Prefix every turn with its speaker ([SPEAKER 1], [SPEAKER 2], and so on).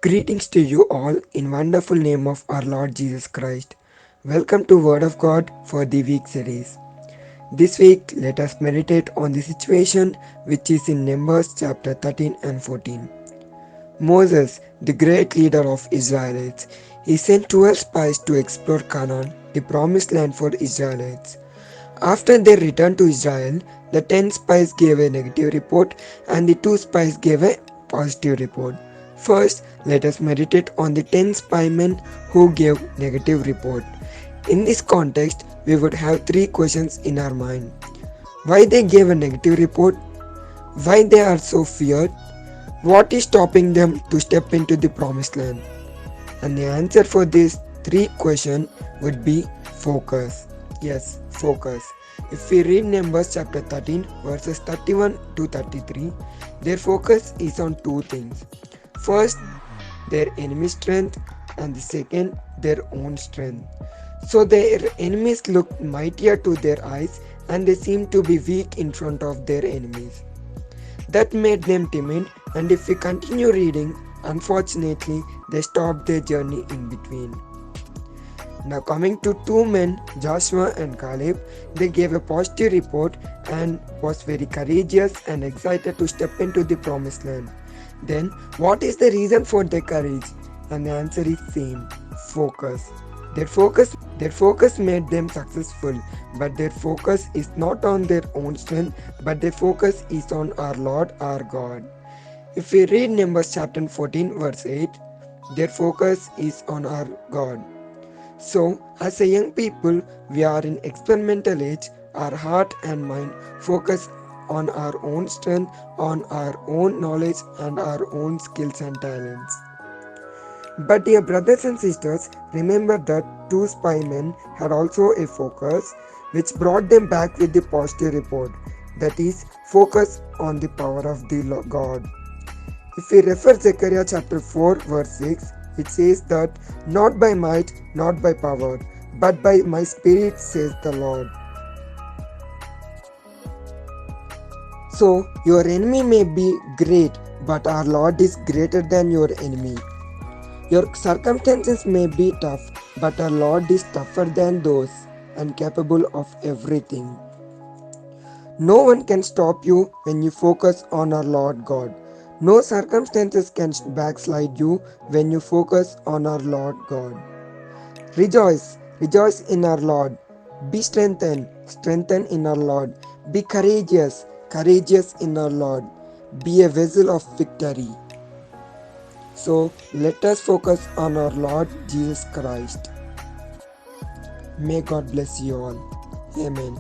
[SPEAKER 1] Greetings to you all in wonderful name of our Lord Jesus Christ. Welcome to Word of God for the week series. This week let us meditate on the situation which is in Numbers chapter 13 and 14. Moses, the great leader of Israelites, he sent 12 spies to explore Canaan, the promised land for Israelites. After they returned to Israel, the 10 spies gave a negative report and the 2 spies gave a positive report. First, let us meditate on the 10 spymen who gave negative report. In this context, we would have 3 questions in our mind. Why they gave a negative report? Why they are so feared? What is stopping them to step into the promised land? And the answer for these 3 questions would be focus. Yes, focus. If we read Numbers chapter 13 verses 31 to 33, their focus is on 2 things. First, their enemy strength, and the second, their own strength. So their enemies looked mightier to their eyes and they seemed to be weak in front of their enemies. That made them timid, and if we continue reading, unfortunately, they stopped their journey in between. Now, coming to 2 men, Joshua and Caleb, they gave a positive report and was very courageous and excited to step into the promised land. Then, what is the reason for their courage? And the answer is same: focus. Their focus made them successful, but their focus is not on their own strength, but their focus is on our Lord, our God. If we read Numbers chapter 14 verse 8, their focus is on our God. So, as a young people, we are in experimental age. Our heart and mind focus on our own strength, on our own knowledge, and our own skills and talents. But dear brothers and sisters, remember that 2 spymen had also a focus which brought them back with the positive report. That is, focus on the power of the God. If we refer Zechariah chapter 4 verse 6, it says that not by might, not by power, but by my spirit says the Lord. So your enemy may be great, but our Lord is greater than your enemy. Your circumstances may be tough, but our Lord is tougher than those and capable of everything. No one can stop you when you focus on our Lord God. No circumstances can backslide you when you focus on our Lord God. Rejoice, rejoice in our Lord. Be strengthened, strengthened in our Lord. Be courageous, courageous in our Lord. Be a vessel of victory. So let us focus on our Lord Jesus Christ. May God bless you all. Amen.